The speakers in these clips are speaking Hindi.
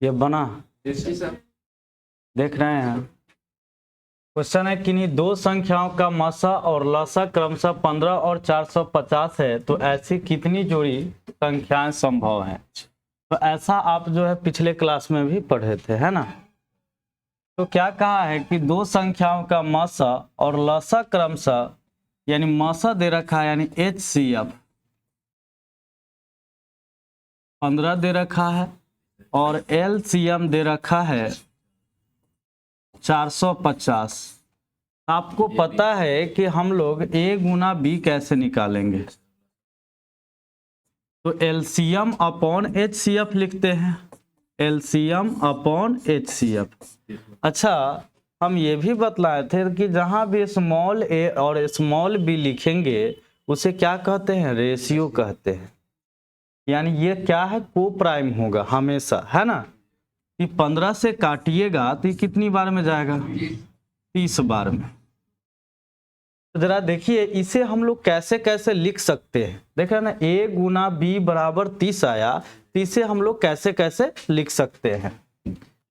ये बना देख रहे हैं। क्वेश्चन है किन्हीं दो संख्याओं का मसा और लसा क्रमशः 15 और 450 है तो ऐसी कितनी जोड़ी संख्याएं संभव हैं। तो ऐसा आप जो है पिछले क्लास में भी पढ़े थे, है ना। तो क्या कहा है कि दो संख्याओं का मसा और लसा क्रमशः, यानी मसा दे रखा है यानी HCF 15 दे रखा है और LCM दे रखा है 450। आपको पता है कि हम लोग A गुना B कैसे निकालेंगे, तो LCM अपॉन HCF लिखते हैं, LCM अपॉन HCF। अच्छा, हम ये भी बतलाए थे कि जहां भी स्मॉल a और स्मॉल b लिखेंगे उसे क्या कहते हैं, रेशियो कहते हैं। यानी ये क्या है, को प्राइम होगा हमेशा, है ना। कि 15 से काटिएगा तो ये कितनी बार में जाएगा, 30 बार में। तो जरा देखिए इसे हम लोग कैसे कैसे लिख सकते हैं। देख रहे हैं ना, a गुना b बराबर 30 आया, तो इसे हम लोग कैसे कैसे लिख सकते हैं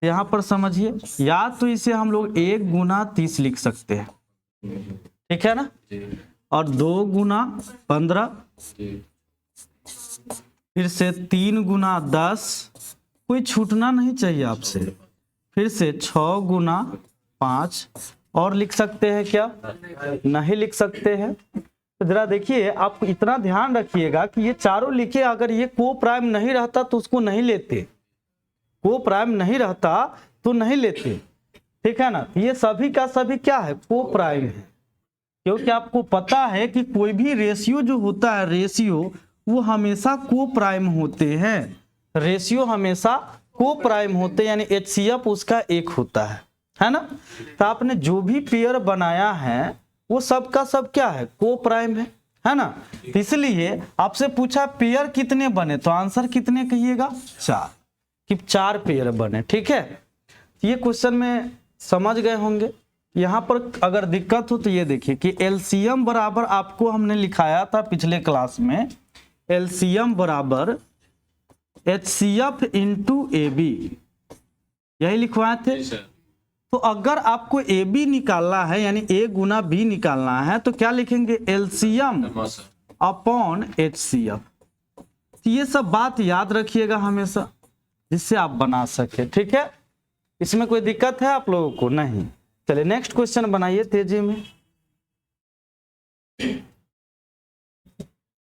यहाँ पर समझिए। या तो इसे हम लोग 1 गुना 30 लिख सकते हैं, ठीक है ना, और 2 गुना 15, फिर से 3 गुना 10, कोई छूटना नहीं चाहिए आपसे, फिर से 6 गुना 5, और लिख सकते हैं क्या, नहीं लिख सकते हैं। तो जरा देखिए, आप इतना ध्यान रखिएगा कि ये चारों लिखे, अगर ये को प्राइम नहीं रहता तो उसको नहीं लेते, को प्राइम नहीं रहता तो नहीं लेते, ठीक है ना। ये सभी का सभी क्या है, को प्राइम है, क्योंकि आपको पता है कि कोई भी रेशियो जो होता है, रेशियो वो हमेशा को प्राइम होते हैं, रेशियो हमेशा को प्राइम होते हैं, यानी HCF उसका 1 होता है ना। तो आपने जो भी पेयर बनाया है वो सब का सब क्या है, को प्राइम है ना। तो इसलिए आपसे पूछा पेयर कितने बने, तो आंसर कितने कहिएगा, 4, कि 4 पेयर बने, ठीक है। ये क्वेश्चन में समझ गए होंगे। यहाँ पर अगर दिक्कत हो तो ये देखिए कि LCM बराबर आपको हमने लिखाया था पिछले क्लास में, LCM बराबर HCF इंटू AB, यही लिखवाए थे। तो अगर आपको AB निकालना है यानी A गुना B निकालना है तो क्या लिखेंगे, LCM अपॉन HCF। तो ये सब बात याद रखिएगा हमेशा, जिससे आप बना सके, ठीक है। इसमें कोई दिक्कत है आप लोगों को, नहीं। चलिए नेक्स्ट क्वेश्चन बनाइए तेजी में।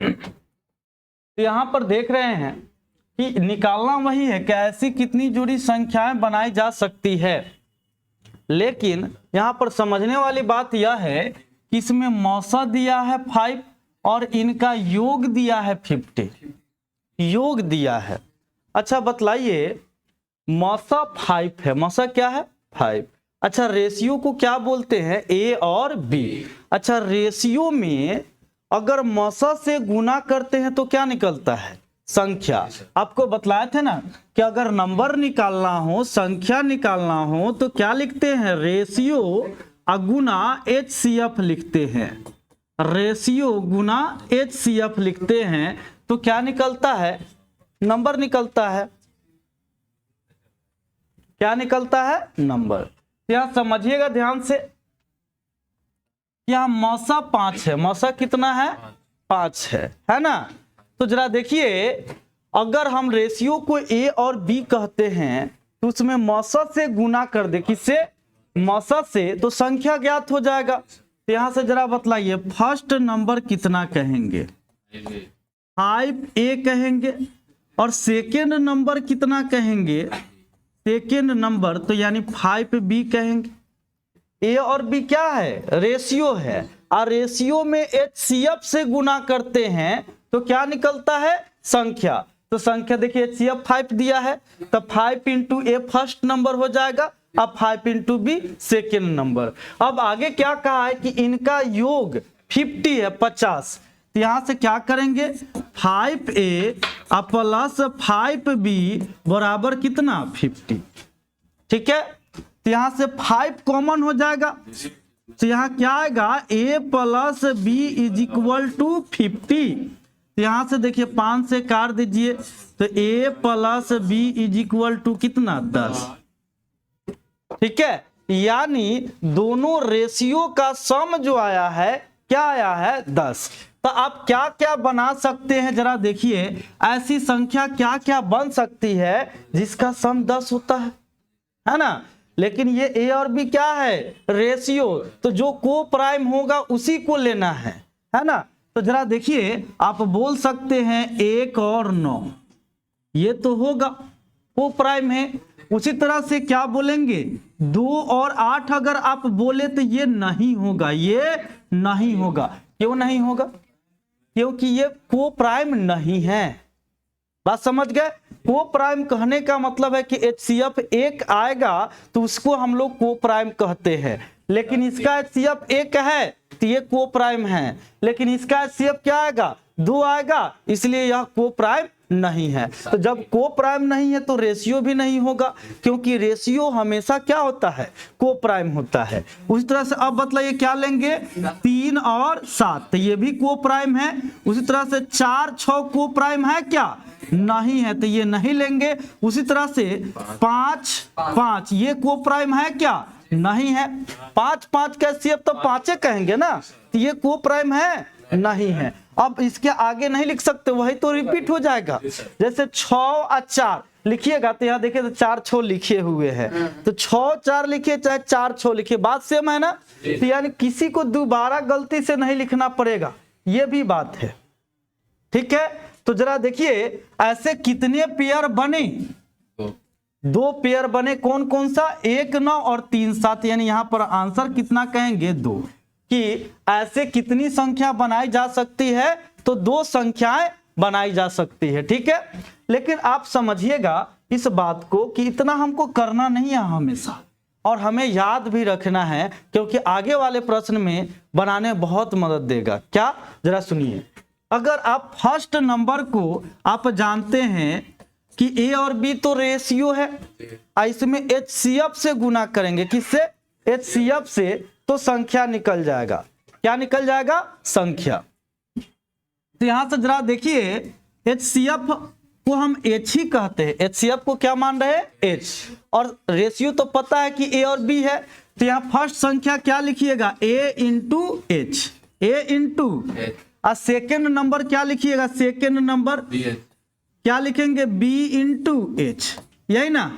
तो यहां पर देख रहे हैं कि निकालना वही है कि ऐसी कितनी जोड़ी संख्याएं बनाई जा सकती है, लेकिन यहां पर समझने वाली बात यह है कि इसमें मौसा दिया है 5 और इनका योग दिया है 50, योग दिया है। अच्छा बतलाइए, मौसा 5 है, मौसा क्या है 5। अच्छा, रेशियो को क्या बोलते हैं, A और B। अच्छा, रेशियो में अगर मौसा से गुना करते हैं तो क्या निकलता है, संख्या। आपको बतलाए थे ना कि अगर नंबर निकालना हो, संख्या निकालना हो तो क्या लिखते हैं, रेशियो गुना HCF लिखते हैं, रेशियो गुना HCF लिखते हैं, तो क्या निकलता है, नंबर निकलता है, क्या निकलता है, नंबर। यहां समझिएगा ध्यान से, यहां मौसा 5 है, मौसा कितना है, 5 है ना। तो जरा देखिए, अगर हम रेशियो को A और B कहते हैं तो उसमें मौसा से गुना कर दे, किससे, मौसा से, तो संख्या ज्ञात हो जाएगा। तो यहां से जरा बतलाइए, फर्स्ट नंबर कितना कहेंगे, 5A कहेंगे, और सेकेंड नंबर कितना कहेंगे, सेकेंड नंबर तो यानी 5B कहेंगे। A और B क्या है, रेशियो है, और रेशियो में HCF से गुना करते हैं तो क्या निकलता है, संख्या। तो संख्या देखिए HCF 5 दिया है, तो 5 इंटू A फर्स्ट नंबर हो जाएगा, अब 5 इंटू B सेकेंड नंबर। अब आगे क्या कहा है कि इनका योग 50 है, 50। तो यहां से क्या करेंगे, 5A प्लस 5B बराबर कितना, 50, ठीक है। तो यहां से 5 कॉमन हो जाएगा, तो यहां क्या आएगा, A plus B is equal to 50। तो यहां से देखिए 5 से काट दीजिए तो a plus B is equal to कितना 10। ठीक है, यानी दोनों रेशियो का सम जो आया है क्या आया है 10। तो आप क्या क्या बना सकते हैं जरा देखिए, ऐसी संख्या क्या क्या बन सकती है जिसका सम 10 होता है ना। लेकिन ये a और b क्या है रेशियो, तो जो को प्राइम होगा उसी को लेना है ना। तो जरा देखिए आप बोल सकते हैं 1 और 9 ये तो होगा को प्राइम है। उसी तरह से क्या बोलेंगे 2 और 8 अगर आप बोले तो ये नहीं होगा, ये नहीं होगा। क्यों नहीं होगा? क्योंकि ये को प्राइम नहीं है। बात समझ गए? को प्राइम कहने का मतलब है कि HCF एक आएगा तो उसको हम लोग को प्राइम कहते हैं, लेकिन इसका HCF एक है तो ये को प्राइम है। लेकिन इसका HCF क्या आएगा 2 आएगा, इसलिए यह को प्राइम नहीं है। तो जब को प्राइम नहीं है तो रेशियो भी नहीं होगा, क्योंकि रेशियो हमेशा क्या होता है को प्राइम होता है। उसी तरह से अब बतलाइए क्या लेंगे 3 और 7 तो ये भी को प्राइम है। उसी तरह से 4 6 को प्राइम है क्या नहीं है, तो ये नहीं लेंगे। उसी तरह से 5 5 ये को प्राइम है क्या नहीं है। 5 5 का HCF तो 5 कहेंगे ना, तो ये को प्राइम है नहीं है। अब इसके आगे नहीं लिख सकते, वही तो रिपीट हो जाएगा। जैसे 6 और 4 लिखिएगा तो यहाँ देखिए तो 4 6 लिखे हुए हैं, तो 6 4 लिखिए चाहे 4 6 लिखिए, बात सेम है ना। तो यानी किसी को दोबारा गलती से नहीं लिखना पड़ेगा, ये भी बात है। ठीक है, तो जरा देखिए ऐसे कितने पेयर बने 2 पेयर बने। कौन कौन सा 1 9 और 3 7, यानी यहाँ पर आंसर कितना कहेंगे 2। कि ऐसे कितनी संख्या बनाई जा सकती है, तो 2 संख्याएं बनाई जा सकती है। ठीक है, लेकिन आप समझिएगा इस बात को कि इतना हमको करना नहीं है हमेशा, और हमें याद भी रखना है, क्योंकि आगे वाले प्रश्न में बनाने बहुत मदद देगा। क्या जरा सुनिए, अगर आप फर्स्ट नंबर को आप जानते हैं कि a और b तो रेशियो है, इसमें HCF से गुना करेंगे, किससे HCF से, तो संख्या निकल जाएगा। क्या निकल जाएगा संख्या। तो यहां से जरा देखिए HCF को हम H ही कहते हैं। HCF को क्या मान रहे हैं H, और रेशियो तो पता है कि a और b है। तो यहाँ फर्स्ट संख्या क्या लिखिएगा a into H, a into, और सेकेंड नंबर क्या लिखिएगा सेकेंड नंबर क्या लिखेंगे b इंटू H, यही ना।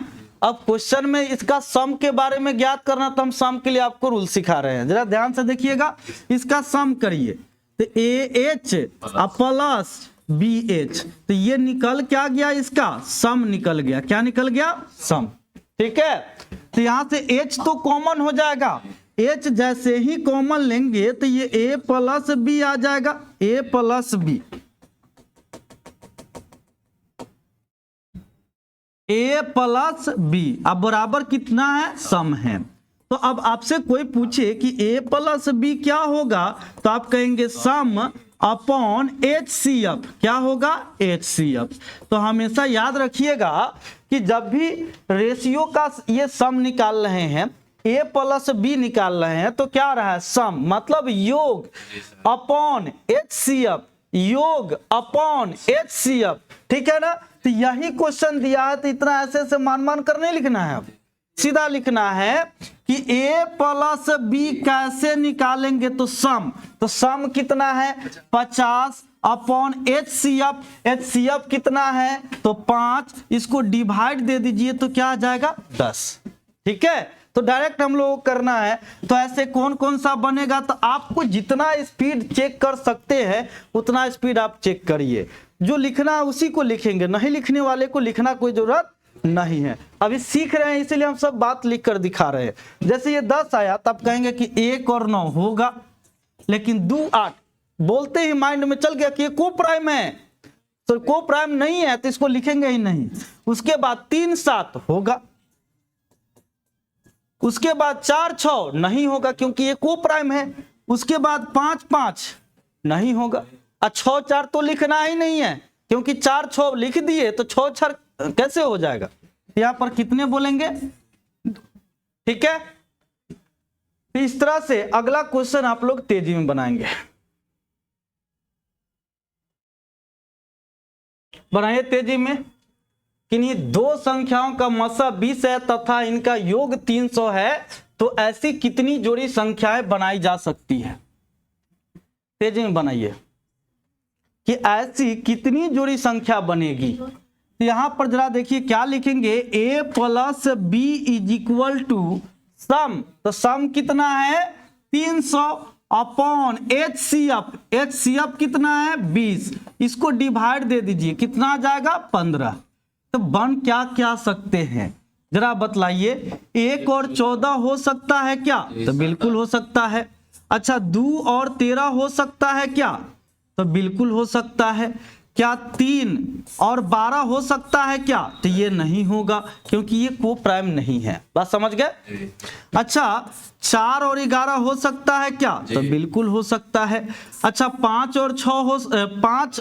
अब क्वेश्चन में इसका सम के बारे में ज्ञात करना, तो हम सम के लिए आपको रूल सिखा रहे हैं, जरा ध्यान से देखिएगा। इसका सम करिए तो AH प्लस BH, तो ये निकल क्या गया, इसका सम निकल गया। क्या निकल गया सम। ठीक है, तो यहां से H तो कॉमन हो जाएगा, H जैसे ही कॉमन लेंगे तो ये A प्लस B आ जाएगा, A plus B, a plus B. अब बराबर कितना है सम है। तो अब आपसे कोई पूछे कि a प्लस बी क्या होगा, तो आप कहेंगे सम अपॉन HCF। क्या होगा HCF। तो हमेशा याद रखिएगा कि जब भी रेशियो का ये सम निकाल रहे हैं, a प्लस बी निकाल रहे हैं, तो क्या रहा है सम, मतलब योग अपॉन HCF, योग अपॉन HCF। ठीक है ना। तो यही क्वेश्चन दिया है, तो इतना ऐसे ऐसे मान कर नहीं लिखना है, सीधा लिखना है कि a प्लस बी कैसे निकालेंगे, तो सम कितना है 50 अपॉन HCF, HCF कितना है तो 5, इसको डिवाइड दे दीजिए तो क्या आ जाएगा 10। ठीक है, तो डायरेक्ट हम लोग करना है। तो ऐसे कौन कौन सा बनेगा, तो आपको जितना स्पीड चेक कर सकते हैं उतना स्पीड आप चेक करिए। जो लिखना है उसी को लिखेंगे, नहीं लिखने वाले को लिखना कोई जरूरत नहीं है। अभी सीख रहे हैं इसीलिए हम सब बात लिख कर दिखा रहे हैं। जैसे ये 10 आया तब कहेंगे कि 1 और 9 होगा, लेकिन 2 8 बोलते ही माइंड में चल गया कि ये को प्राइम है, तो को प्राइम नहीं है तो इसको लिखेंगे ही नहीं। उसके बाद 3 7 होगा, उसके बाद 4 6 नहीं होगा क्योंकि ये को प्राइम है। उसके बाद 5 5 नहीं होगा, और 6 4 तो लिखना ही नहीं है क्योंकि 4 6 लिख दिए तो 6 6 कैसे हो जाएगा। यहां पर कितने बोलेंगे। ठीक है, इस तरह से अगला क्वेश्चन आप लोग तेजी में बनाएंगे। बनाइए तेजी में। किन्हीं दो संख्याओं का मसा 20 है तथा इनका योग 300 है, तो ऐसी कितनी जोड़ी संख्याएं बनाई जा सकती है? तेजी में बनाइए कि ऐसी कितनी जोड़ी संख्या बनेगी। तो यहां पर जरा देखिए क्या लिखेंगे, a plus B is equal to sum, तो सम कितना है 300 अपॉन HCF कितना है 20, इसको डिवाइड दे दीजिए, कितना आ जाएगा 15। तो बन क्या क्या सकते हैं जरा बतलाइए। 1 और 14 हो सकता है क्या? तो बिल्कुल हो सकता है। अच्छा 2 और 13 हो सकता है क्या? तो बिल्कुल हो सकता है। क्या 3 और 12 हो सकता है क्या? तो ये नहीं होगा क्योंकि ये को प्राइम नहीं है। बात समझ गए? अच्छा 4 और 11 हो सकता है क्या? तो बिल्कुल हो सकता है। अच्छा 5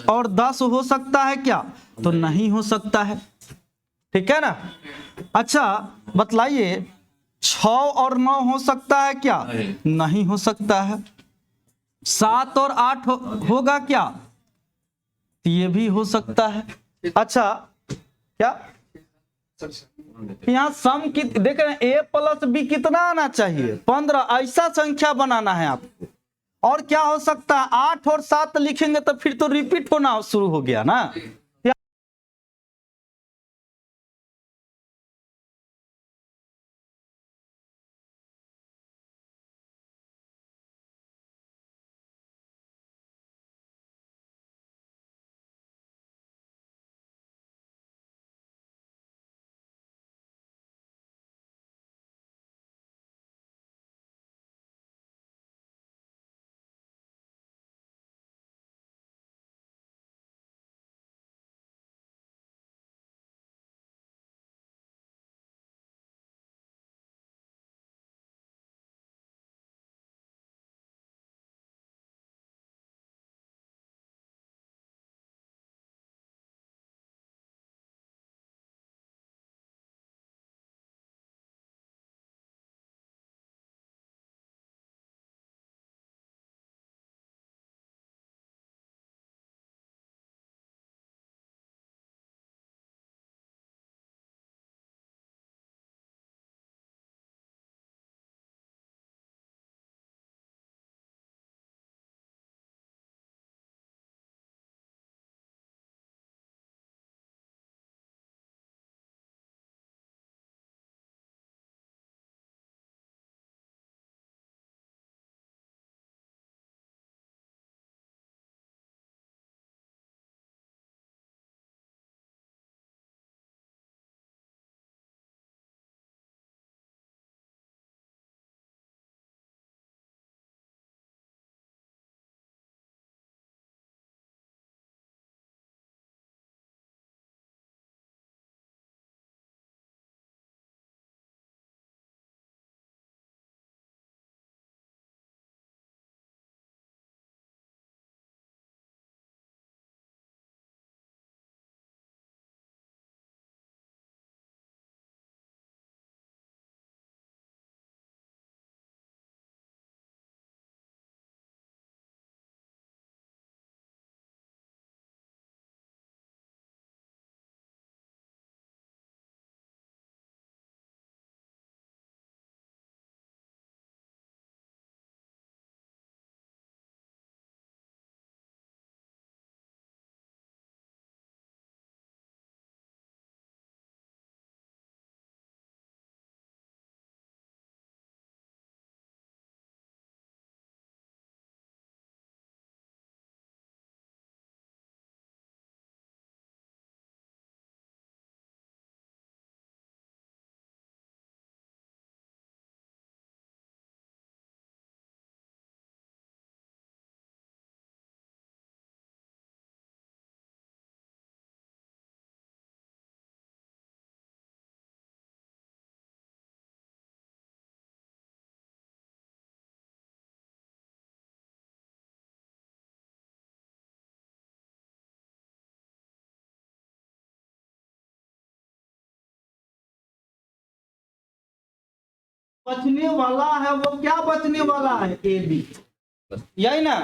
और 10 हो सकता है क्या? तो नहीं हो सकता है। ठीक है ना? अच्छा बतलाइए 6 और 9 हो सकता है क्या? नहीं हो सकता है। 7 और 8 होगा क्या? ये भी हो सकता है। अच्छा क्या यहाँ सम की देख रहे हैं, ए प्लस बी कितना आना चाहिए 15, ऐसा संख्या बनाना है आपको। और क्या हो सकता है 8 और 7 लिखेंगे तो फिर तो रिपीट होना शुरू हो गया ना। बचने वाला है वो क्या बचने वाला है? ए बी, यही ना।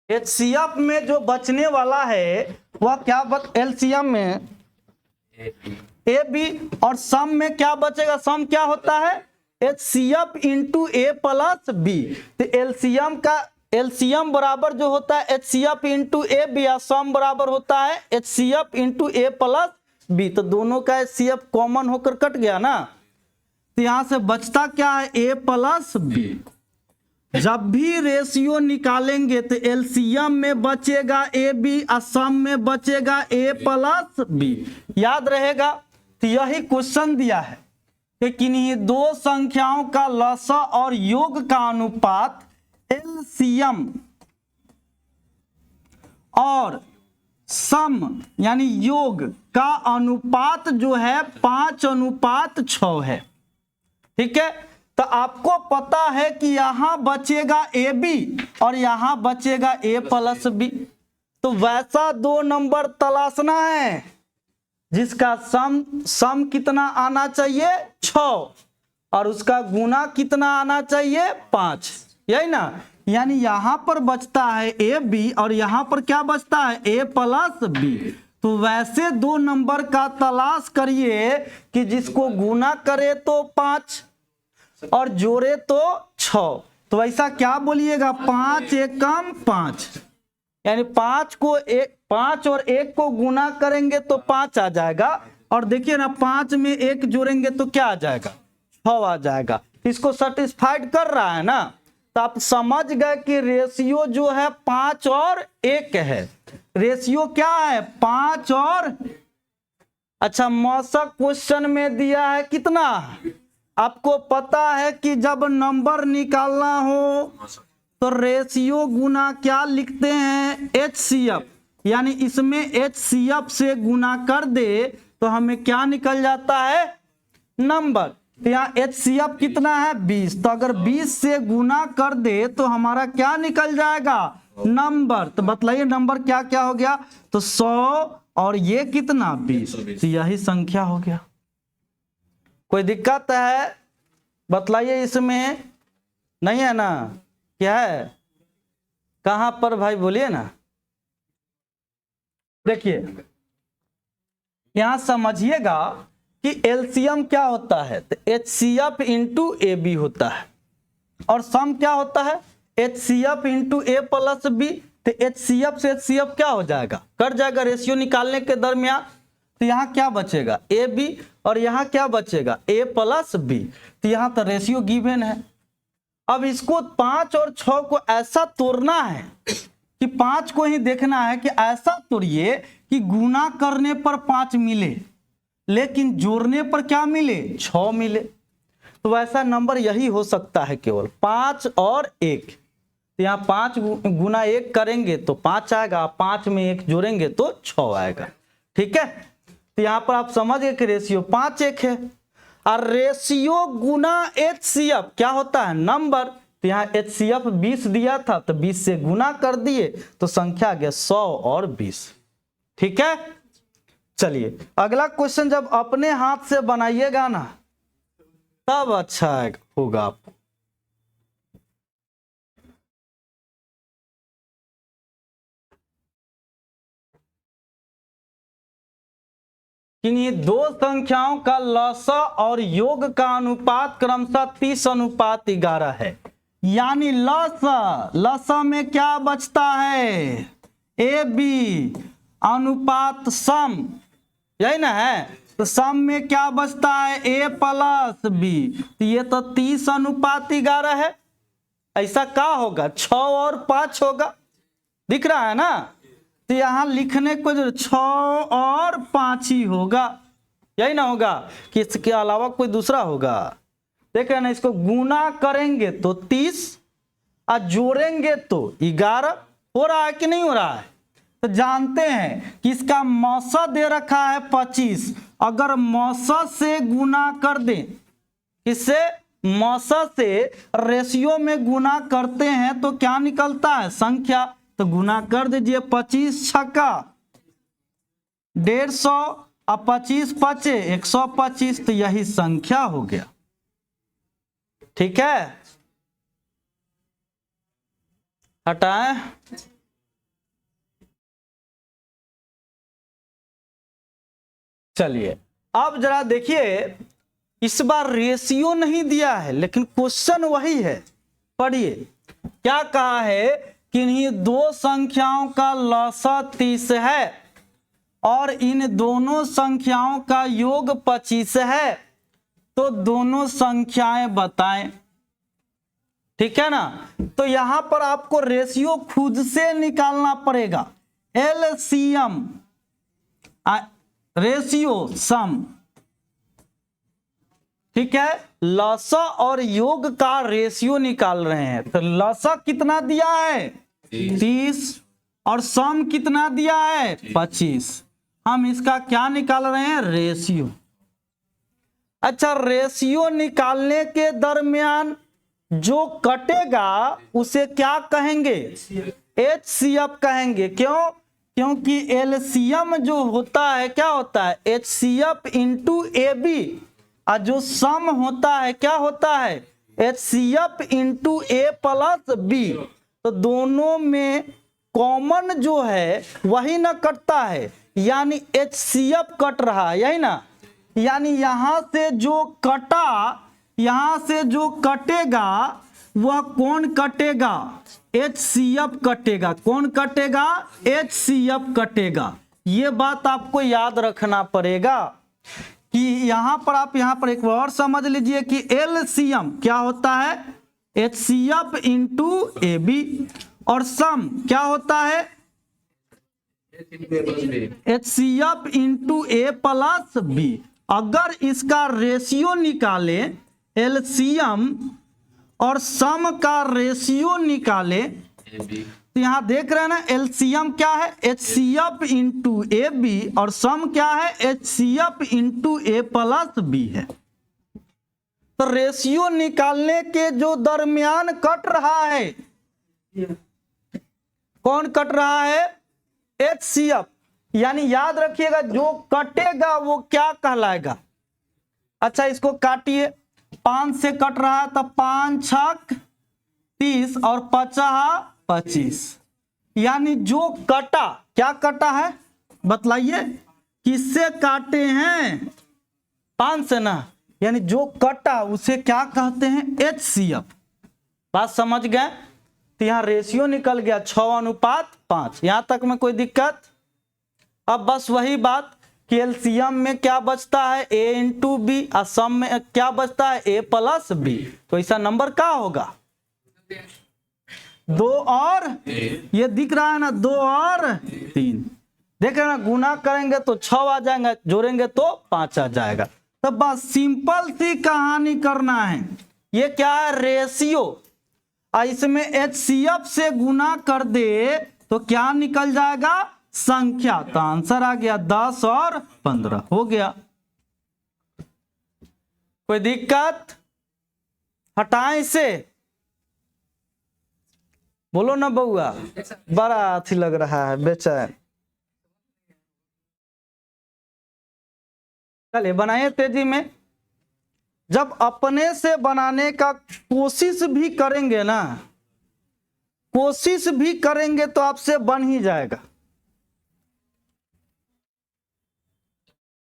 HCF में जो बचने वाला है वह क्या एलसीएम में ए बी, और सम में क्या बचेगा, सम क्या होता है HCF इंटू ए प्लस बी। तो एलसीएम का एलसीएम बराबर जो होता है HCF इंटू ए बी, या सम बराबर होता है HCF इंटू ए प्लस बी। तो दोनों का HCF कॉमन होकर कट गया ना, तो यहां से बचता क्या है ए प्लस बी। जब भी रेशियो निकालेंगे तो एलसीएम में बचेगा ए बी और सम में बचेगा ए प्लस बी, याद रहेगा। तो यही क्वेश्चन दिया है कि किन्हीं दो संख्याओं का लसा और योग का अनुपात एलसीएम और सम यानी योग का अनुपात जो है 5:6 है। ठीक है, तो आपको पता है कि यहां बचेगा ए बी और यहां बचेगा ए प्लस बी। तो वैसा 2 नंबर तलाशना है जिसका सम कितना आना चाहिए 6 और उसका गुना कितना आना चाहिए 5, यही ना। यानी यहां पर बचता है ए बी और यहां पर क्या बचता है ए प्लस बी। तो वैसे 2 नंबर का तलाश करिए कि जिसको गुना करे तो 5 और जोड़े तो 6। तो वैसा क्या बोलिएगा 5 एकम 5, यानी 5 और 1 को गुना करेंगे तो 5 आ जाएगा, और देखिए ना 5 में 1 जोड़ेंगे तो क्या आ जाएगा 6 आ जाएगा। इसको सेटिस्फाइड कर रहा है ना। तो आप समझ गए कि रेशियो जो है 5 और 1 है। रेशियो क्या है 5 और, अच्छा मौसक क्वेश्चन में दिया है कितना, आपको पता है कि जब नंबर निकालना हो तो रेशियो गुना क्या लिखते हैं HCF, यानी इसमें HCF से गुना कर दे तो हमें क्या निकल जाता है नंबर। तो यहाँ HCF कितना है 20, तो अगर 20 से गुना कर दे तो हमारा क्या निकल जाएगा नंबर। तो बतलाइए नंबर क्या क्या हो गया, तो 100 और ये कितना 20, तो यही संख्या हो गया। कोई दिक्कत है बतलाइए, इसमें नहीं है ना, क्या है कहां पर भाई बोलिए ना। देखिए यहां समझिएगा कि एलसीएम क्या होता है, तो HCF इंटू ए बी होता है, और सम क्या होता है HCF इंटू ए प्लस बी। तो HCF से HCF क्या हो जाएगा कट जाएगा रेशियो निकालने के दरमियान। तो यहाँ क्या बचेगा ए बी और यहाँ क्या बचेगा ए प्लस बी। तो यहाँ तो रेशियो गिवन है। अब इसको 5 और 6 को ऐसा तोड़ना है कि 5 को ही देखना है कि ऐसा तोड़िए कि गुना करने पर 5 मिले लेकिन जोड़ने पर क्या मिले 6 मिले। तो वैसा नंबर यही हो सकता है केवल 5 और 1। तो यहाँ 5 गुना 1 करेंगे तो 5 आएगा, 5 में 1 जोड़ेंगे तो 6 आएगा। ठीक है, तो यहाँ पर आप समझ गए कि रेशियो 5:1 है, और रेशियो गुना HCF क्या होता है नंबर। तो यहाँ HCF 20 दिया था तो 20 से गुना कर दिए तो संख्या आ गया 100 और 20। ठीक है, चलिए अगला क्वेश्चन जब अपने हाथ से बनाइएगा ना तब अच्छा होगा आपको। किन्हीं दो संख्याओं का लसा और योग का अनुपात क्रमशः 30:11 है। यानी लसा में क्या बचता है ए बी अनुपात सम, यही ना है। तो सम में क्या बचता है ए प्लस बी। तो ये तो 30:11 है। ऐसा क्या होगा 6 और 5 होगा, दिख रहा है ना। तो यहां लिखने को जो 6 और 5 ही होगा, यही ना होगा कि इसके अलावा कोई दूसरा होगा। देख रहे ना, इसको गुना करेंगे तो 30 और जोड़ेंगे तो 11। हो रहा है कि नहीं हो रहा है। तो जानते हैं कि इसका मौसा दे रखा है 25। अगर मौसा से गुना कर दें, इससे मौसा से रेशियो में गुना करते हैं तो क्या निकलता है संख्या। तो गुना कर दीजिए 25 छक्का 150 और 25 पचे 125। तो यही संख्या हो गया। ठीक है, हटाएं। चलिए अब जरा देखिए, इस बार रेशियो नहीं दिया है लेकिन क्वेश्चन वही है। पढ़िए क्या कहा है कि इन्हीं दो संख्याओं का लसा 30 है और इन दोनों संख्याओं का योग 25 है, तो दोनों संख्याएं बताएं। ठीक है ना, तो यहां पर आपको रेशियो खुद से निकालना पड़ेगा। एलसीएम रेशियो सम, ठीक है, लसा और योग का रेशियो निकाल रहे हैं। तो लसा कितना दिया है 30 और सम कितना दिया है 25। हम इसका क्या निकाल रहे हैं रेशियो। अच्छा, रेशियो निकालने के दरमियान जो कटेगा उसे क्या कहेंगे HCF कहेंगे। क्यों? क्योंकि एलसीएम जो होता है क्या होता है HCF इंटू AB, और जो सम होता है क्या होता है HCF into A plus B। तो दोनों में कॉमन जो है वही ना कटता है, यानी HCF कट रहा है, यही ना। यानी यहां से जो कटा, यहां से जो कटेगा वह कौन कटेगा HCF कटेगा। कौन कटेगा HCF कटेगा। ये बात आपको याद रखना पड़ेगा कि यहां पर आप यहां पर एक और समझ लीजिए कि एलसीएम क्या होता है HCF इंटू AB और सम क्या होता है HCF into A plus B। अगर इसका रेशियो निकाले एलसीएम और सम का रेशियो निकाले, तो यहां देख रहे हैं ना एलसीएम क्या है HCF इंटू AB और सम क्या है HCF into A plus B है। तो रेशियो निकालने के जो दरमियान कट रहा है, कौन कट रहा है HCF। यानी याद रखिएगा जो कटेगा वो क्या कहलाएगा। अच्छा, इसको काटिए, 5 से कट रहा है तो 5 छक 30 और 50 25। यानी जो कटा, क्या कटा है बतलाइए, किससे काटे हैं 5 से ना, यानी जो कटा उसे क्या कहते हैं HCF। बात समझ गए। तो यहां रेशियो निकल गया 6:5। यहां तक में कोई दिक्कत। अब बस वही बात कि एलसीएम में क्या बचता है A इंटू बी और सम में क्या बचता है A प्लस B। तो ऐसा नंबर क्या होगा 2 और ये दिख रहा है ना 2 और 3। देख रहे ना, गुना करेंगे तो 6 आ जाएगा, जोड़ेंगे तो 5 आ जाएगा। तो बस सिंपल सी कहानी करना है। ये क्या है रेशियो, इसमें HCF से गुना कर दे तो क्या निकल जाएगा संख्या। तो आंसर आ गया 10 और 15 हो गया। कोई दिक्कत? हटाएं इसे, बोलो ना बउआ, बड़ा अच्छी लग रहा है बेचैन। चलिए बनाइए तेजी में। जब अपने से बनाने का कोशिश भी करेंगे ना, कोशिश भी करेंगे तो आपसे बन ही जाएगा।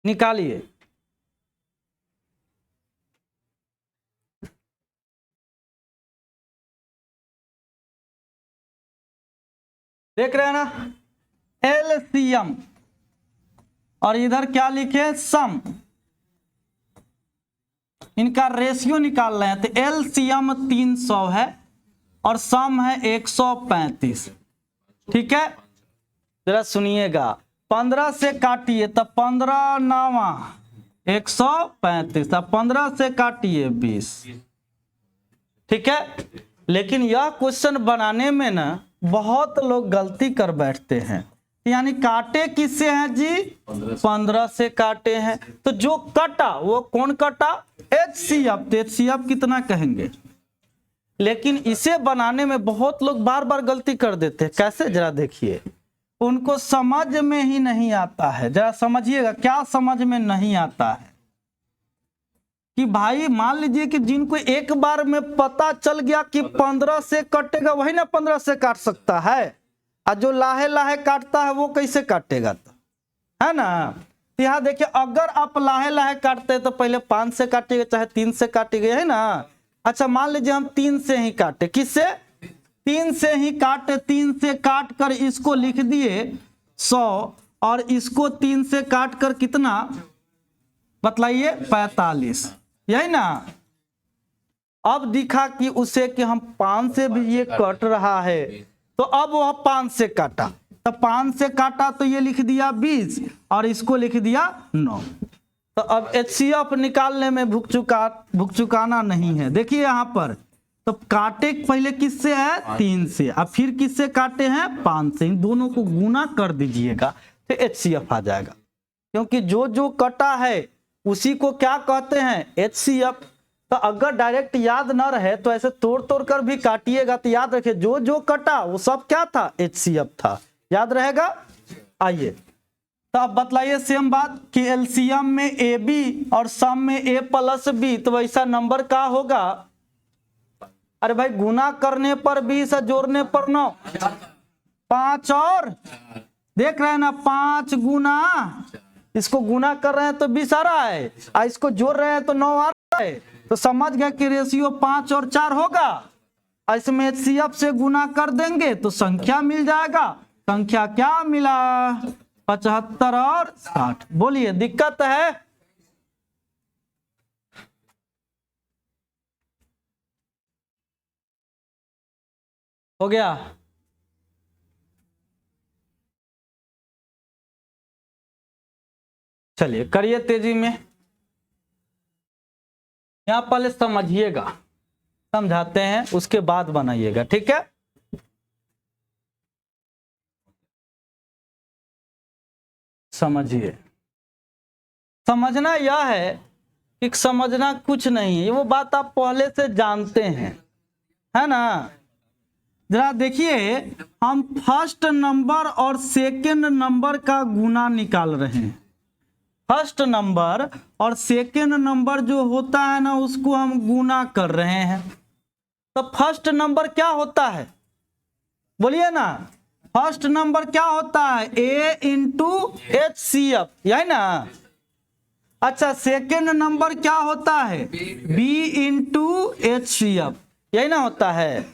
निकालिए। देख रहे हैं ना एलसीएम और इधर क्या लिखे सम, इनका रेशियो निकाल रहे हैं। तो एलसीएम 300 है और सम है 135। ठीक है, जरा सुनिएगा, 15 से काटिए तो 15 9 135, 15 से काटिए 20। ठीक है, लेकिन यह क्वेश्चन बनाने में ना बहुत लोग गलती कर बैठते हैं। यानी काटे किससे हैं जी 15 से काटे हैं। तो जो कटा वो कौन कटा HCF। तो HCF कितना कहेंगे, लेकिन इसे बनाने में बहुत लोग बार बार गलती कर देते हैं। कैसे जरा देखिए, उनको समझ में ही नहीं आता है। जरा समझिएगा क्या समझ में नहीं आता है कि भाई मान लीजिए कि जिनको एक बार में पता चल गया कि 15 से कटेगा वही ना 15 से काट सकता है, और जो लाहे लाहे काटता है वो कैसे काटेगा, तो है ना। तो यहाँ देखिए अगर आप लाहे लाहे काटते हैं तो पहले 5 से काटिएगा चाहे 3 से काटिएगा, है ना। अच्छा मान लीजिए हम 3 से ही काटे, किससे, 3 से ही काटे, 3 से काट कर इसको लिख दिए 100 और इसको 3 से काट कर कितना बतलाइए 45, यही ना। अब दिखा कि उसे कि हम 5 से भी ये कट रहा है, तो अब वह 5 से काटा, तो 5 से काटा तो ये लिख दिया 20 और इसको लिख दिया 9। तो अब HCF निकालने में भुकचुकाना नहीं है। देखिए यहाँ पर तो काटे पहले किससे है 3 से, अब फिर किससे काटे हैं 5 से, इन दोनों को गुना कर दीजिएगा तो HCF आ जाएगा। क्योंकि जो जो कटा है उसी को क्या कहते हैं HCF। तो अगर डायरेक्ट याद ना रहे तो ऐसे तोड़ तोड़ कर भी काटिएगा तो याद रखिए जो जो कटा वो सब क्या था HCF था, याद रहेगा। आइए तो अब बतलाइए सेम बात कि एलसीएम में AB और सम में A प्लस B, तो वैसा नंबर का होगा। अरे भाई गुना करने पर 20 जोड़ने पर 9, 5 और देख रहे हैं ना 5 गुना, इसको गुना कर रहे हैं तो 20 आ रहा है और इसको जोड़ रहे हैं तो 9 आ रहा है। तो समझ गए कि रेशियो 5 और 4 होगा। इसमें HCF से गुना कर देंगे तो संख्या मिल जाएगा। संख्या क्या मिला 75 और 60। बोलिए दिक्कत है। हो गया। चलिए करिए तेजी में। यहां पहले समझिएगा, समझाते हैं उसके बाद बनाइएगा, ठीक है। समझिए, समझना यह है कि समझना कुछ नहीं है, वो बात आप पहले से जानते हैं, है ना। जरा देखिए हम फर्स्ट नंबर और सेकंड नंबर का गुना निकाल रहे हैं। फर्स्ट नंबर और सेकंड नंबर जो होता है ना उसको हम गुना कर रहे हैं। तो फर्स्ट नंबर क्या होता है बोलिए ना, फर्स्ट नंबर क्या होता है A इंटू HCF, यही ना। अच्छा सेकेंड नंबर क्या होता है B इंटू HCF, यही ना होता है।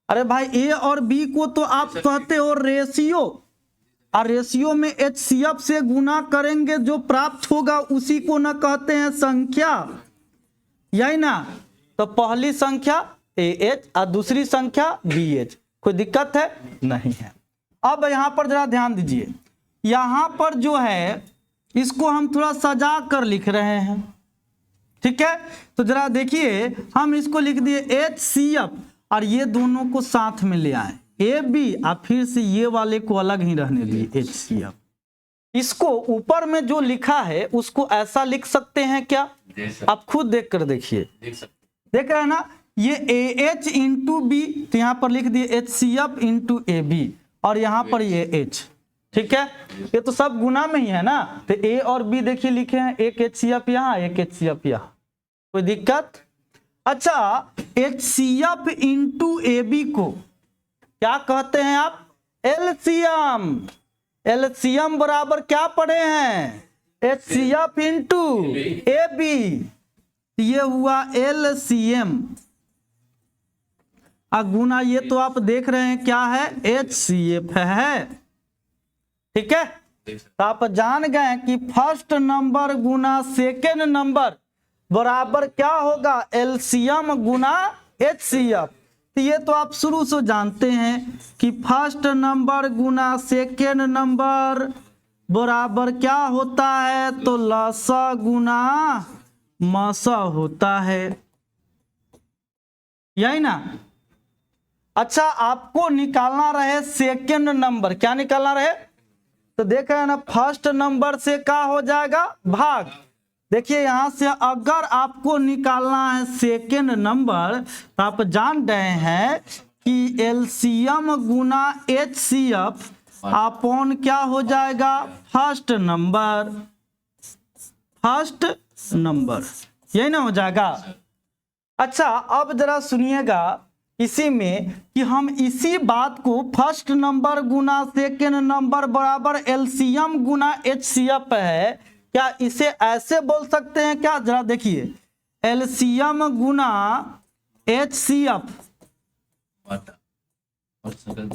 अरे भाई A और B को तो आप कहते हो रेशियो, और रेशियो में HCF से गुना करेंगे जो प्राप्त होगा उसी को ना कहते हैं संख्या, यही ना। तो पहली संख्या AH और दूसरी संख्या BH, कोई दिक्कत है नहीं है। अब यहां पर जरा ध्यान दीजिए, यहां पर जो है इसको हम थोड़ा सजा कर लिख रहे हैं, ठीक है। तो जरा देखिए हम इसको लिख दिए HCF और ये दोनों को साथ में ले आए AB और फिर से ये वाले को अलग ही रहने दिए HCF। इसको ऊपर में जो लिखा है उसको ऐसा लिख सकते हैं क्या, आप खुद देख कर देखिए, देख रहे हैं ना। ये AH इंटू B, तो यहाँ पर लिख दिए HCF इंटू AB और यहाँ पर ये H, ठीक है। ये तो सब गुना में ही है ना। तो A और B देखिए लिखे हैं, एक HCF यहाँ एक HCF यहाँ, कोई दिक्कत। अच्छा HCF इंटू AB को क्या कहते हैं आप LCM। LCM बराबर क्या पढ़े हैं HCF इंटू AB, ये हुआ LCM। गुना ये तो आप देख रहे हैं क्या है HCF है, ठीक है। तो आप जान गए कि फर्स्ट नंबर गुना सेकेंड नंबर बराबर क्या होगा LCM गुना HCF। तो ये तो आप शुरू से जानते हैं कि फर्स्ट नंबर गुना सेकेंड नंबर बराबर क्या होता है, तो लसा गुना मसा होता है, यही ना। अच्छा आपको निकालना रहे सेकेंड नंबर, क्या निकालना रहे, तो देख रहे हैं ना फर्स्ट नंबर से क्या हो जाएगा भाग। देखिए यहां से अगर आपको निकालना है सेकेंड नंबर तो आप जान रहे हैं कि LCM गुना HCF अपॉन क्या हो जाएगा फर्स्ट नंबर, फर्स्ट नंबर, यही ना हो जाएगा। अच्छा अब जरा सुनिएगा इसी में कि हम इसी बात को फर्स्ट नंबर गुना सेकेंड नंबर बराबर LCM गुना HCF है, क्या इसे ऐसे बोल सकते हैं क्या? जरा देखिए, एलसीएम गुना HCF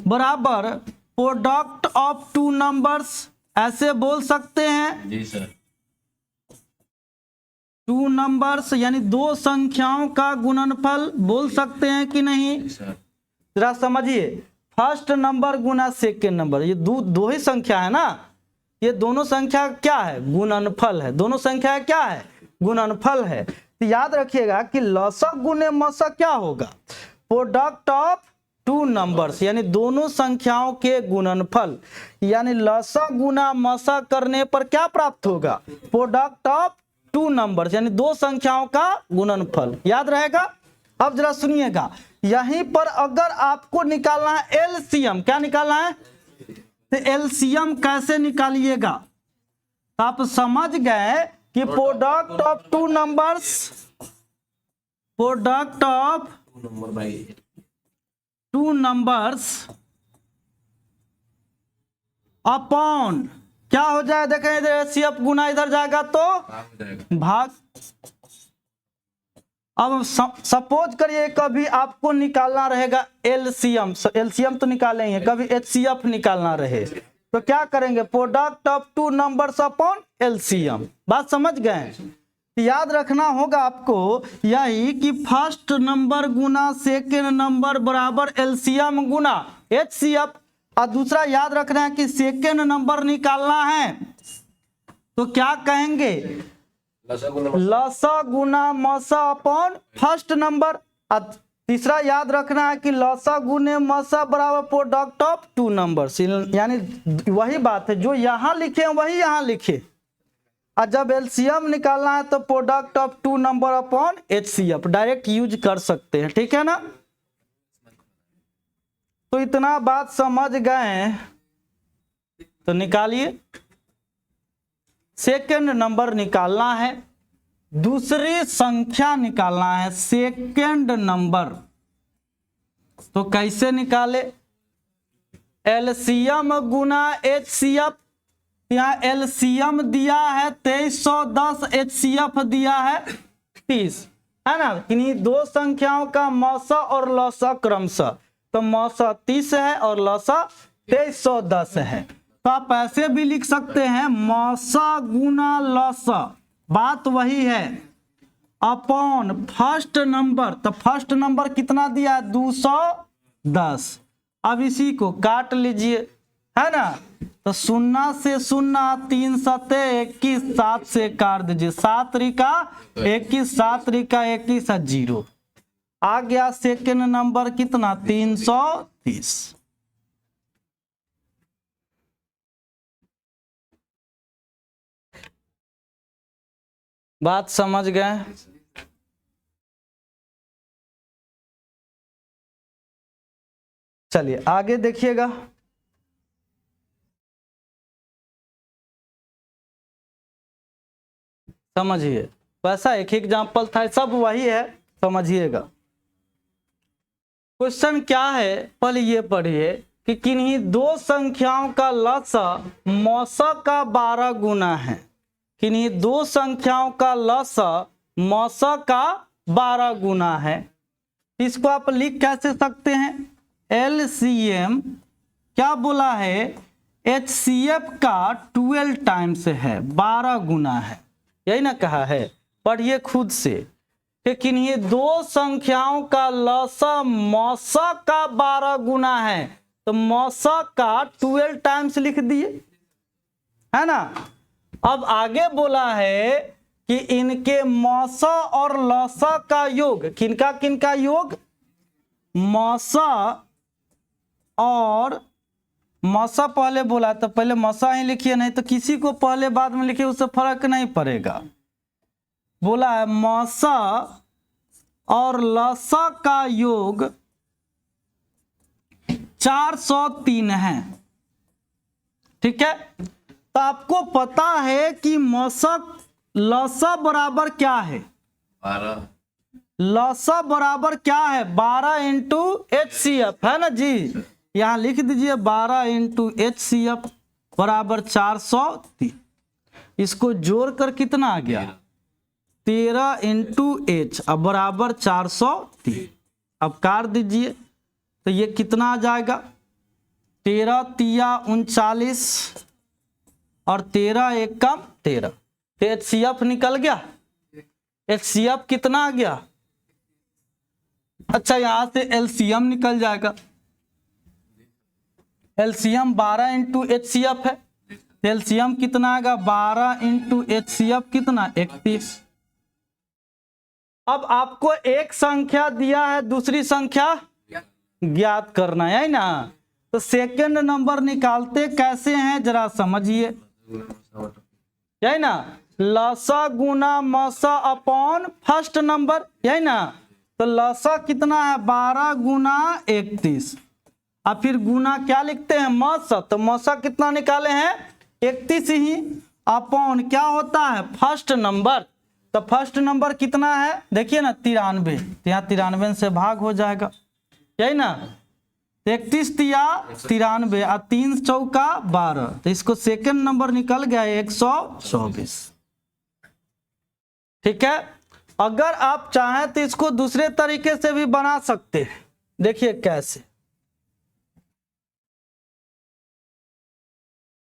बराबर प्रोडक्ट ऑफ टू नंबर्स, ऐसे बोल सकते हैं जी सर। टू नंबर्स यानी दो संख्याओं का गुणनफल बोल सकते हैं कि नहीं? जी सर। जरा समझिए, फर्स्ट नंबर गुना सेकेंड नंबर, ये दो ही संख्या है ना, ये दोनों संख्या क्या है? गुणनफल है। दोनों संख्या क्या है? गुणनफल है। तो याद रखिएगा कि लसक गुने मसक क्या होगा? प्रोडक्ट ऑफ टू नंबर्स यानी दोनों संख्याओं के गुणनफल, यानी लसक गुना मसक करने पर क्या प्राप्त होगा? प्रोडक्ट ऑफ टू नंबर्स यानी दो संख्याओं का गुणनफल। याद रहेगा? अब जरा सुनिएगा, यहीं पर अगर आपको निकालना है एलसीएम, क्या निकालना है? तो एलसीएम कैसे निकालिएगा? तो आप समझ गए कि product of two numbers, product of two numbers upon क्या हो जाए? देखें इधर एलसीएम गुना इधर जाएगा तो भाग। अब सपोज करिए कभी आपको निकालना रहेगा एलसीएम, एलसीएम तो निकालेंगे, कभी एचसीएफ निकालना रहे तो क्या करेंगे? Product of two numbers upon LCM. बात समझ गए? याद रखना होगा आपको यही कि फर्स्ट नंबर गुना सेकेंड नंबर बराबर एलसीएम गुना एचसीएफ। और दूसरा याद रखना है कि सेकेंड नंबर निकालना है तो क्या कहेंगे? लसा गुना मसा अपॉन फर्स्ट नंबर। तीसरा याद रखना है कि लसा गुने मसा बराबर प्रोडक्ट ऑफ टू नंबर्स, यानी वही बात है जो यहां लिखे वही यहां लिखे। और जब एलसीएम निकालना है तो product of two number upon HCF direct use कर सकते हैं। ठीक है ना? तो इतना बात समझ गए तो निकालिए। सेकेंड नंबर निकालना है, दूसरी संख्या निकालना है सेकेंड नंबर, तो कैसे निकाले? एलसीएम गुना एचसीएफ। यहाँ एलसीएम दिया है 2310, एचसीएफ दिया है 30, है ना? इन्हीं दो संख्याओं का मौसा और लौसा क्रमशः, तो मौसा 30 है और लौसा 2310 है। तो आप ऐसे भी लिख सकते हैं मौसा गुना लौसा, बात वही है, अपॉन फर्स्ट नंबर। तो फर्स्ट नंबर कितना दिया है? 210। अब इसी को काट लीजिए, है ना? तो 0 से 0, 3 सते 21, 7 से काट दीजिए, 7 त्रिका 21, 7 त्रिका 21, 0 आ गया। सेकेंड नंबर कितना? 330। बात समझ गए? चलिए आगे देखिएगा। समझिए, वैसा एक एग्जाम्पल था, सब वही है, समझिएगा। क्वेश्चन क्या है पहले ये पढ़िए कि किन्हीं दो संख्याओं का लसा मौसा का 12 गुना है। किन्हीं दो संख्याओं का लसा मौसा का 12 गुना है। इसको आप लिख कैसे सकते हैं? एलसीएम क्या बोला है? एचसीएफ का 12 टाइम्स है, 12 गुना है, यही ना कहा है? पढ़िए खुद से कि किन्हीं दो संख्याओं का लसा मौसा का 12 गुना है, तो मौसा का 12 टाइम्स लिख दिए, है ना? अब आगे बोला है कि इनके मौसा और लसा का योग, किनका किनका योग? मौसा और मौसा पहले बोला तो पहले मौसा ही लिखिए, नहीं तो किसी को पहले बाद में लिखिए, उससे फर्क नहीं पड़ेगा। बोला है मौसा और लसा का योग 403 है। ठीक है? तो आपको पता है कि मौसा लसा बराबर क्या है? 12। लसा बराबर क्या है? 12 इंटू एचसीएफ, है ना जी? यहां लिख दीजिए 12 इंटू एचसीएफ बराबर 403। इसको जोड़कर कितना आ गया 13 इंटू एच अब बराबर 403। अब काट दीजिए तो ये कितना आ जाएगा 13 तिया 39 और 13 एक कम 13, तो HCF निकल गया। HCF कितना आ गया? अच्छा यहां से LCM निकल जाएगा। LCM 12 इंटू HCF है, LCM कितना आएगा 12 इंटू HCF कितना 31। अब आपको एक संख्या दिया है, दूसरी संख्या ज्ञात करना है ना, तो सेकंड नंबर निकालते कैसे हैं जरा समझिए, यही ना, लसा गुना मसा अपॉन फर्स्ट नंबर, यही ना, तो लसा कितना है 12 गुना 31, अब फिर गुना क्या लिखते हैं मसा, तो मसा कितना निकाले हैं 31 ही, अपॉन क्या होता है फर्स्ट नंबर, तो फर्स्ट नंबर कितना है देखिए ना 93, तो यहाँ 93 से भाग हो जाएगा, यही ना, 31 तिया 93 और 3 चौका 12, तो इसको सेकंड नंबर निकल गया 124। ठीक है, अगर आप चाहें तो इसको दूसरे तरीके से भी बना सकते हैं, देखिए कैसे।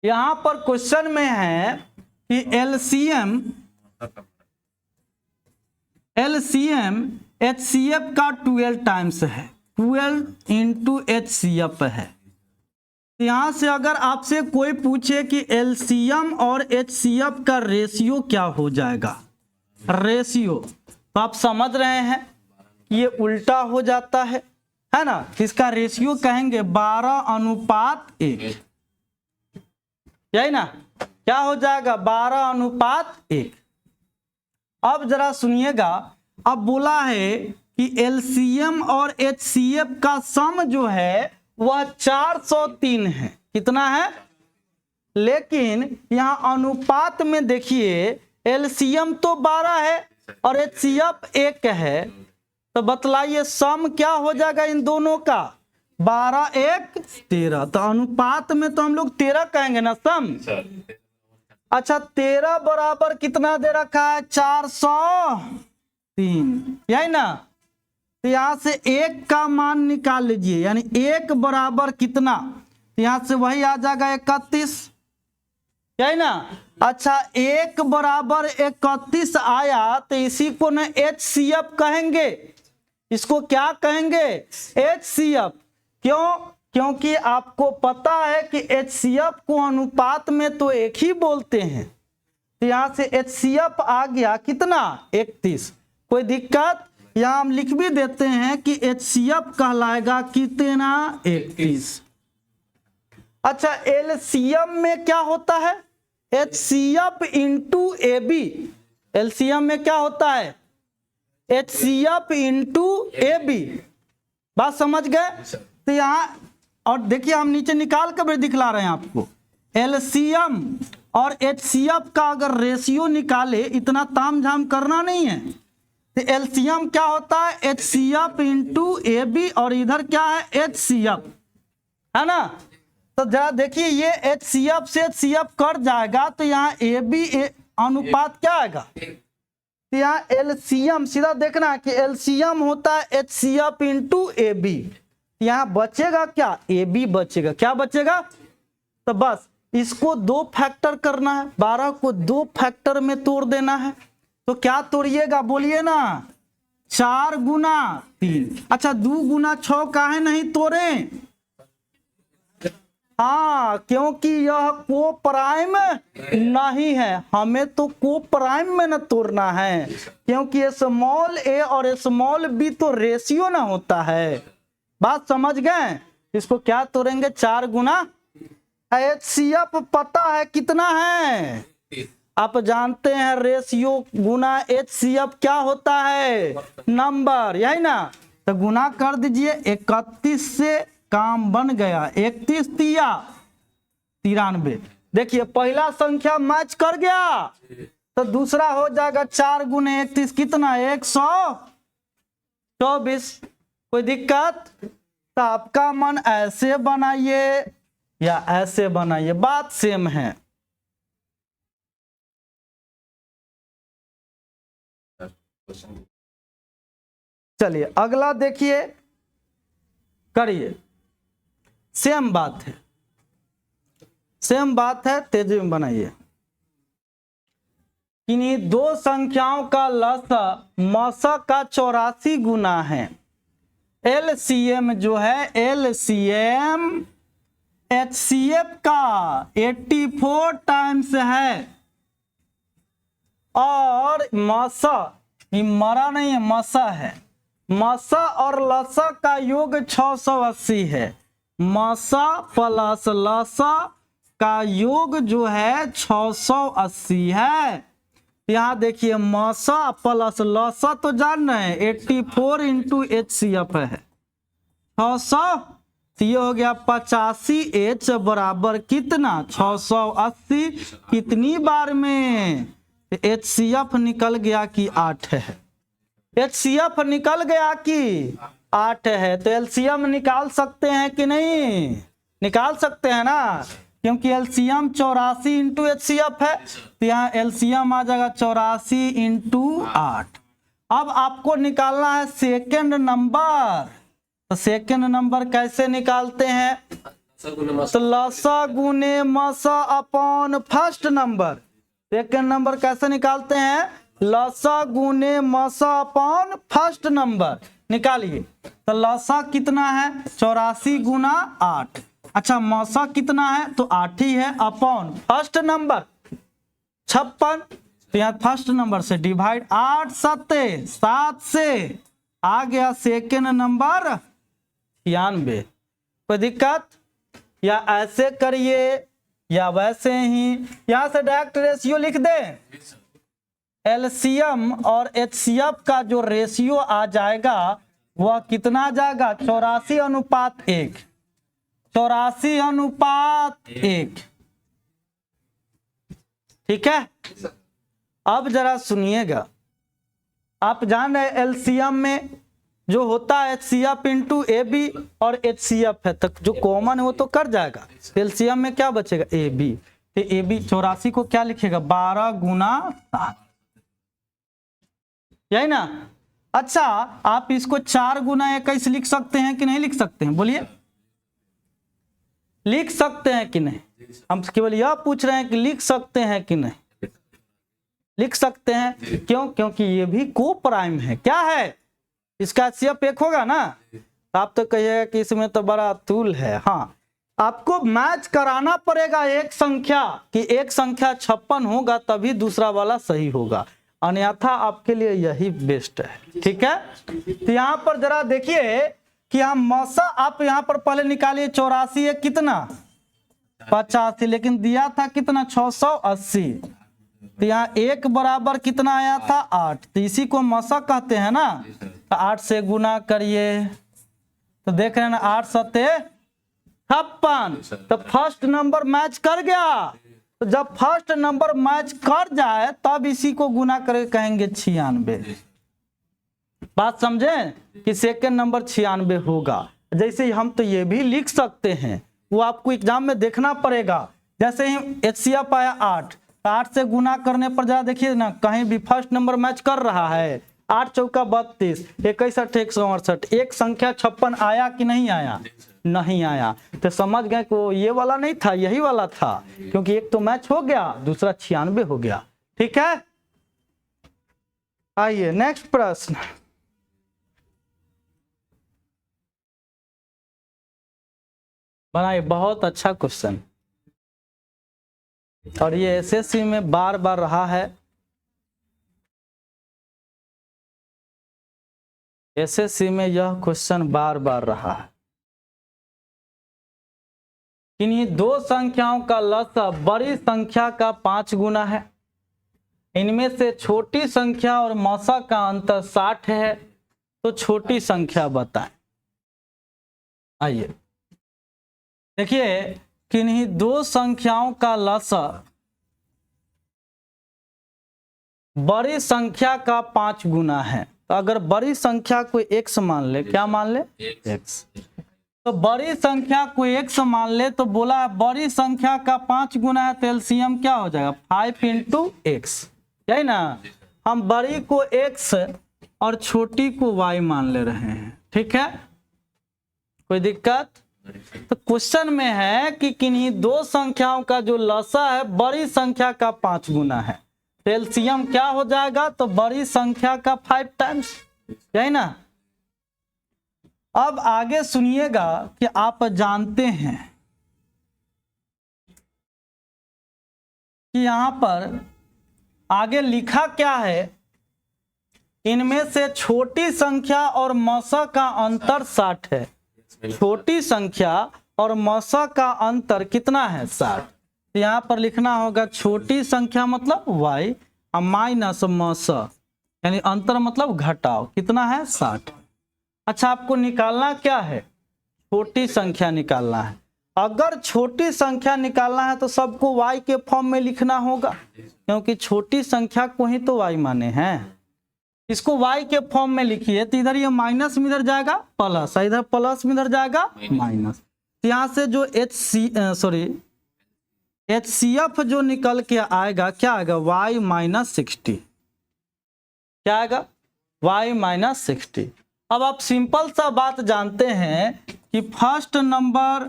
यहां पर क्वेश्चन में है कि LCM HCF का 12 टाइम्स है, 12 इंटू HCF है। यहां से अगर आपसे कोई पूछे कि LCM और HCF का रेशियो क्या हो जाएगा, रेशियो, तो आप समझ रहे हैं कि ये उल्टा हो जाता है ना, इसका रेशियो कहेंगे 12:1, यही ना, क्या हो जाएगा 12:1। अब जरा सुनिएगा, अब बोला है कि LCM और HCF का सम जो है वह 403 है, कितना है, लेकिन यहां अनुपात में देखिए LCM तो 12 है और HCF 1 है, तो बतलाइए सम क्या हो जाएगा इन दोनों का 12:1 13, तो अनुपात में तो हम लोग 13 कहेंगे ना सम। अच्छा 13 बराबर कितना दे रखा है 403, यही ना, तो यहां से 1 का मान निकाल लीजिए, यानी 1 बराबर कितना, यहां से वही आ जाएगा 31, यही ना। अच्छा 1 बराबर 31 आया तो इसी को ना HCF कहेंगे, इसको क्या कहेंगे HCF, क्यों, क्योंकि आपको पता है कि HCF को अनुपात में तो एक ही बोलते हैं, तो यहां से HCF आ गया कितना 31, कोई दिक्कत, यहां हम लिख भी देते हैं कि HCF कहलाएगा कितना 31। अच्छा LCM में क्या होता है HCF इंटू AB, LCM में क्या होता है HCF इंटू AB, बात समझ गए, तो यहां और देखिए हम नीचे निकाल कर भी दिखला रहे हैं आपको, LCM और HCF का अगर रेशियो निकाले, इतना तामझाम करना नहीं है, तो LCM क्या होता है HCF इंटू AB और इधर क्या है HCF, है ना, तो जरा देखिए ये HCF से HCF कट जाएगा, तो यहाँ AB अनुपात क्या आएगा, तो यहाँ LCM सीधा देखना है कि LCM होता है HCF इंटू AB, यहाँ बचेगा क्या AB बचेगा, क्या बचेगा, तो बस इसको 2 फैक्टर करना है, 12 को 2 फैक्टर में तोड़ देना है, तो क्या तोड़िएगा बोलिए ना 4 गुना 3, अच्छा 2 गुना 6 काहे नहीं तोड़े, हाँ क्योंकि यह को प्राइम नहीं है, हमें तो को प्राइम में न तोड़ना है, क्योंकि स्मॉल a और स्मॉल b तो रेशियो ना होता है, बात समझ गए, इसको क्या तोड़ेंगे 4 गुना, HCF पता है कितना है, आप जानते हैं रेशियो गुना HCF क्या होता है नंबर, यही ना, तो गुना कर दीजिए 31 से काम बन गया, 31 तिया 93, देखिए पहला संख्या मैच कर गया, तो दूसरा हो जाएगा 4 गुने 31 कितना 124, कोई दिक्कत, तो आपका मन ऐसे बनाइए या ऐसे बनाइए, बात सेम है। चलिए अगला देखिए, करिए। सेम बात है, सेम बात है, तेजी में बनाइए। इन्हीं दो संख्याओं का लसा मसा का 84 गुना है। एलसीएम जो है, एलसीएम एचसीएफ का 84 टाइम्स है। और मसा, ये मरा नहीं है, मसा है। मसा और लसा का योग 680 है। मसा प्लस लसा का योग जो है 680 है। यहाँ देखिए मसा प्लस लसा तो जान रहे हैं 84 इंटू HCF है 600, तो ये हो गया 85। H बराबर कितना 680, कितनी बार में? HCF निकल गया कि 8 है। HCF निकल गया कि 8 है। तो एलसीएम निकाल सकते हैं कि नहीं? निकाल सकते हैं ना, क्योंकि एलसीएम 84 इंटू HCF है। तो यहाँ एलसीएम आ जाएगा 84 इंटू 8। अब आपको निकालना है सेकेंड नंबर। तो सेकेंड नंबर कैसे निकालते हैं? तो लसा गुने मसा upon first number. Second number कैसे निकालते हैं? लसा गुने मसा अपॉन फर्स्ट नंबर। निकालिए। तो लसा कितना है 84 गुना 8। अच्छा मसा कितना है? तो 8 ही है, अपॉन फर्स्ट नंबर 56। तो यहाँ फर्स्ट नंबर से डिवाइड, 8 7 से आ गया सेकेंड नंबर 96। कोई दिक्कत? या ऐसे करिए या वैसे ही, यहां से डायरेक्ट रेशियो लिख दे। एलसीएम और एचसीएफ का जो रेशियो आ जाएगा वह कितना आ जाएगा? 84:1। 84:1। ठीक है। अब जरा सुनिएगा, आप जान रहे एलसीएम में जो होता है HCF इंटू AB और HCF है, तक जो कॉमन है वो तो कर जाएगा। एलसीएम में क्या बचेगा? AB। तो AB 84 को क्या लिखेगा? 12 गुना 7, यही ना? अच्छा आप इसको 4 गुना 21 लिख सकते हैं कि नहीं लिख सकते हैं? बोलिए, लिख सकते हैं कि नहीं? हम केवल यह पूछ रहे हैं कि लिख सकते हैं कि नहीं? लिख सकते हैं। क्यों? क्योंकि ये भी को प्राइम है। क्या है? इसका HCF 1 होगा ना। आप तो कहिएगा कि इसमें तो बड़ा तूल है। हाँ, आपको मैच कराना पड़ेगा एक संख्या, कि एक संख्या 56 होगा तभी दूसरा वाला सही होगा, अन्यथा आपके लिए यही बेस्ट है। ठीक है। तो यहाँ पर जरा देखिए कि हम मसा, आप यहाँ पर पहले निकालिए 84 है कितना? 85, लेकिन दिया था कितना? 680। तो यहाँ 1 बराबर कितना आया था? 8। तो इसी को मसा कहते हैं ना। तो 8 से गुना करिए तो देख रहे हैं ना, 8 7 56। तो फर्स्ट नंबर मैच कर गया। तो जब फर्स्ट नंबर मैच कर जाए तब इसी को गुना करके कहेंगे 96। बात समझे कि सेकेंड नंबर 96 होगा। जैसे हम तो ये भी लिख सकते हैं, वो आपको एग्जाम में देखना पड़ेगा। जैसे ही HCF आया 8, 8 से गुना करने पर जरा देखिए ना, कहीं भी फर्स्ट नंबर मैच कर रहा है। 8 चौका 32, 21 8 168। एक संख्या 56 आया कि नहीं आया? नहीं आया। तो समझ गए कि वो ये वाला नहीं था, यही वाला था, क्योंकि एक तो मैच हो गया, दूसरा 96 हो गया। ठीक है। आइए नेक्स्ट प्रश्न। बनाइए, बहुत अच्छा क्वेश्चन, और ये SSC में बार बार रहा है। SSC में यह क्वेश्चन बार बार रहा है। इन्हीं दो संख्याओं का लसा बड़ी संख्या का 5 गुना है। इनमें से छोटी संख्या और मसा का अंतर 60 है, तो छोटी संख्या बताएं। आइए देखिए कि इन्हीं दो संख्याओं का लसा बड़ी संख्या का 5 गुना है। तो अगर बड़ी संख्या को x मान ले, क्या मान ले? x। तो बड़ी संख्या को x मान ले, तो बोला बड़ी संख्या का 5 गुना है, तो एलसीएम क्या हो जाएगा? 5 इंटू x, यही ना। हम बड़ी को x और छोटी को y मान ले रहे हैं, ठीक है, कोई दिक्कत? तो क्वेश्चन में है कि किन्हीं दो संख्याओं का जो लसा है बड़ी संख्या का 5 गुना है, तो एलसीएम क्या हो जाएगा? तो बड़ी संख्या का 5 टाइम्स, यही ना। अब आगे सुनिएगा कि आप जानते हैं कि यहां पर आगे लिखा क्या है, इनमें से छोटी संख्या और मसा का अंतर 60 है। छोटी संख्या और मसा का अंतर कितना है? 60। यहाँ पर लिखना होगा छोटी संख्या मतलब y और माइनस मसा, यानी अंतर मतलब घटाव, कितना है? 60। अच्छा, आपको निकालना क्या है? छोटी संख्या निकालना है। अगर छोटी संख्या निकालना है तो सबको y के फॉर्म में लिखना होगा, क्योंकि छोटी संख्या को ही तो y माने हैं। इसको y के फॉर्म में लिखिए तो इधर ये माइनस में इधर जाएगा प्लस, इधर प्लस में इधर जाएगा माइनस। तो यहाँ से जो HCF जो निकल के आएगा क्या आएगा? y minus 60। क्या आएगा? y minus 60। अब आप सिंपल सा बात जानते हैं कि फर्स्ट नंबर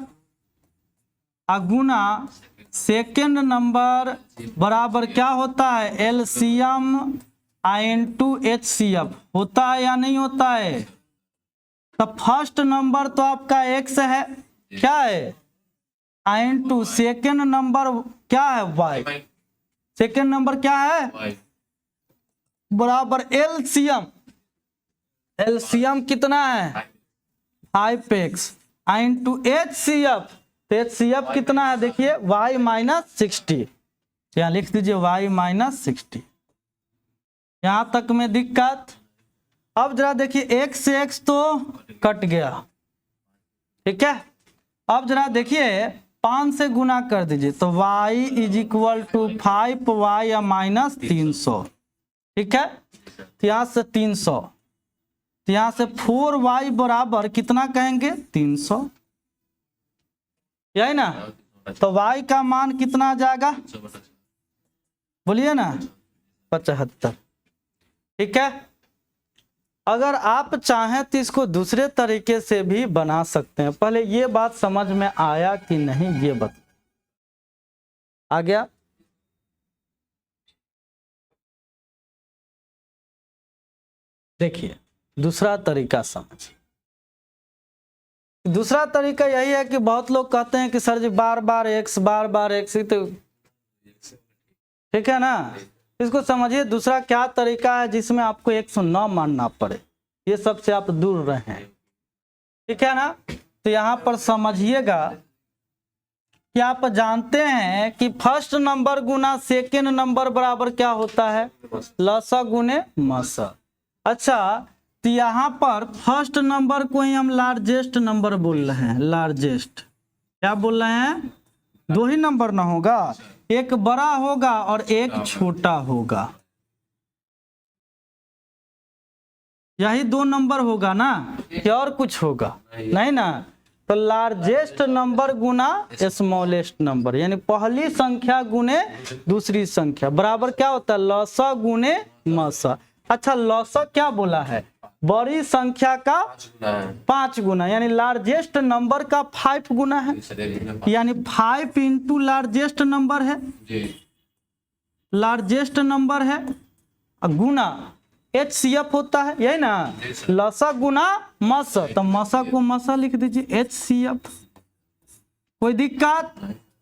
गुना सेकेंड नंबर बराबर क्या होता है? एलसीएम इनटू HCF होता है या नहीं होता है? तो फर्स्ट नंबर तो आपका x है, क्या है? इनटू सेकेंड नंबर क्या है? y। सेकेंड नंबर क्या है? बराबर एलसीएम। एलसीएम कितना है? 5x into HCF। तो HCF कितना है? देखिए y माइनस 60, यहाँ लिख दीजिए y माइनस 60। यहां तक में दिक्कत? अब जरा देखिए x से x तो कट गया, ठीक है। अब जरा देखिए 5 से गुना कर दीजिए तो y is equal to 5y minus 300, ठीक है। तो यहाँ से 300, तो यहाँ से 4y बराबर कितना कहेंगे? 300, यही ना। तो y का मान कितना आ जाएगा? बोलिए ना, 75, ठीक है। अगर आप चाहें तो इसको दूसरे तरीके से भी बना सकते हैं। पहले ये बात समझ में आया कि नहीं ये बता, आ गया? देखिए दूसरा तरीका समझिए। दूसरा तरीका यही है कि बहुत लोग कहते हैं कि सर जी बार बार x तो ठीक है ना। इसको समझिए दूसरा क्या तरीका है जिसमें आपको 100 न मानना पड़े, ये सबसे आप दूर रहें, ठीक है ना। तो यहाँ पर समझिएगा कि आप जानते हैं कि फर्स्ट नंबर गुना सेकेंड नंबर बराबर क्या होता है? लसा गुने मसा। अच्छा, तो यहाँ पर फर्स्ट नंबर को ही हम लार्जेस्ट नंबर बोल रहे हैं। लार्जेस्ट क्या बोल रहे हैं? दो ही नंबर ना होगा, एक बड़ा होगा और एक छोटा होगा, यही दो नंबर होगा ना, क्या और कुछ होगा? नहीं ना। तो लार्जेस्ट नंबर गुना स्मॉलेस्ट नंबर, यानी पहली संख्या गुने दूसरी संख्या बराबर क्या होता है? लसा गुने मसा। अच्छा, लसा क्या बोला है? बड़ी संख्या का 5 गुना, यानी लार्जेस्ट नंबर का 5 गुना है, यानी 5 इंटू लार्जेस्ट नंबर है, लार्जेस्ट नंबर है, गुना HCF होता है, यही ना। लसा गुना मसा, तो मसा को मसा लिख दीजिए HCF, कोई दिक्कत?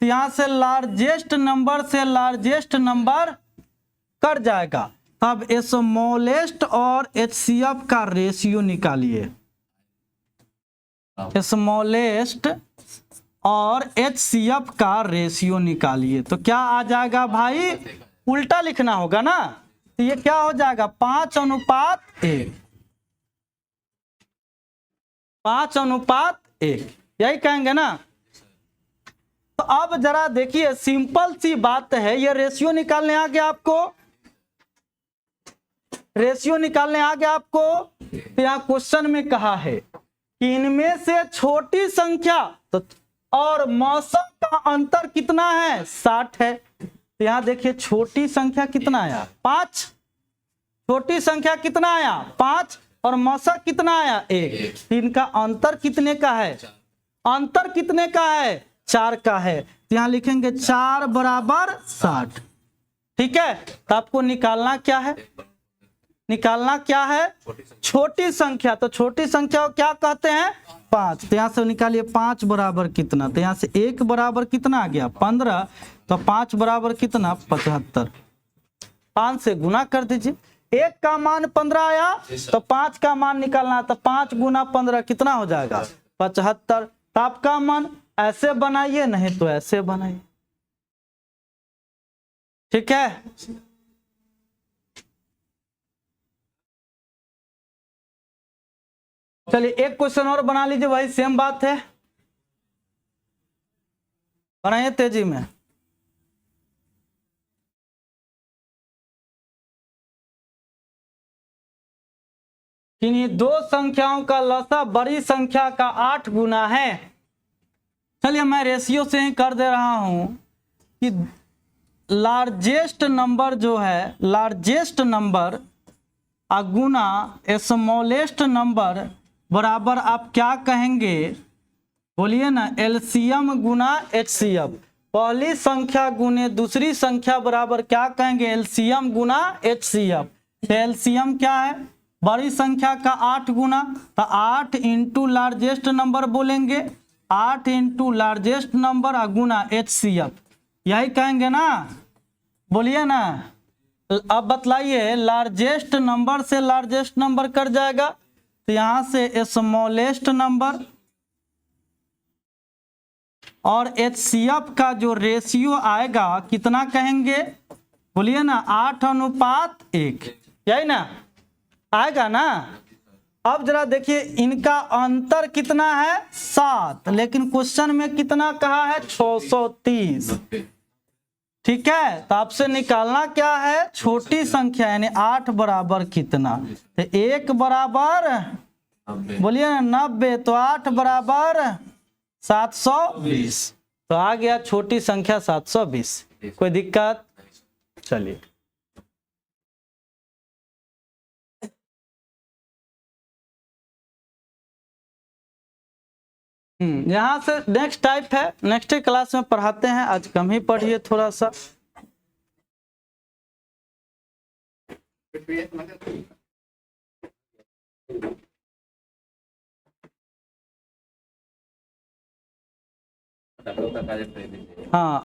तो यहां से लार्जेस्ट नंबर से लार्जेस्ट नंबर कट जाएगा, तब स्मॉलेस्ट और HCF का रेशियो निकालिए। स्मॉलेस्ट और HCF का रेशियो निकालिए तो क्या आ जाएगा भाई? उल्टा लिखना होगा ना। तो ये क्या हो जाएगा? 5:1, 5:1, यही कहेंगे ना। तो अब जरा देखिए सिंपल सी बात है, ये रेशियो निकालने आ गया आपको, रेशियो निकालने आ गया आपको। तो यहाँ क्वेश्चन में कहा है कि इनमें से छोटी संख्या तो और मौसम का अंतर कितना है? 60 है। तो यहाँ देखिए छोटी संख्या कितना है? 5, छोटी संख्या कितना आया 5 और मौसक कितना आया 1, तो इनका अंतर कितने का है, अंतर कितने का है 4 का है, तो यहाँ लिखेंगे 4 बराबर 60। ठीक है, तो आपको निकालना क्या है, निकालना क्या है छोटी संख्या, तो छोटी संख्या को क्या कहते हैं 5, तो यहाँ से निकालिए 5 बराबर कितना, तो यहाँ से 1 बराबर कितना आ गया 15, तो 5 बराबर कितना 75, 5 से गुना कर दीजिए, 1 का मान 15 आया तो 5 का मान निकालना, तो 5 गुना 15 कितना हो जाएगा 75। तो आपका मन ऐसे बनाइए नहीं तो ऐसे बनाइए। ठीक है, चलिए एक क्वेश्चन और बना लीजिए, भाई सेम बात है, बनाइए तेजी में। किन्हीं दो संख्याओं का लसा बड़ी संख्या का 8 गुना है। चलिए मैं रेशियो से ही कर दे रहा हूं कि लार्जेस्ट नंबर जो है, लार्जेस्ट नंबर गुना स्मॉलेस्ट नंबर बराबर आप क्या कहेंगे, बोलिए ना, एलसीएम गुना एचसीएफ। पहली संख्या गुने दूसरी संख्या बराबर क्या कहेंगे, एलसीएम गुना एचसीएफ। एलसीएम क्या है, बड़ी संख्या का 8 गुना, तो 8 इंटू लार्जेस्ट नंबर बोलेंगे, 8 इंटू लार्जेस्ट नंबर गुना एचसीएफ, यही कहेंगे ना, बोलिए ना। अब बतलाइए, लार्जेस्ट नंबर से लार्जेस्ट नंबर कट जाएगा, तो यहां से स्मॉलेस्ट नंबर और एचसीएफ का जो रेशियो आएगा कितना कहेंगे, बोलिए ना 8:1, यही ना आएगा ना। अब जरा देखिए इनका अंतर कितना है 7, लेकिन क्वेश्चन में कितना कहा है 630। ठीक है, तो आपसे निकालना क्या है छोटी संख्या, यानी 8 बराबर कितना, तो 1 बराबर बोलिए ना 90, तो 8 बराबर 720, तो आ गया छोटी संख्या 720। कोई दिक्कत, चलिए यहाँ से नेक्स्ट टाइप है, नेक्स्ट क्लास में पढ़ाते हैं, आज कम ही पढ़िए थोड़ा सा। हाँ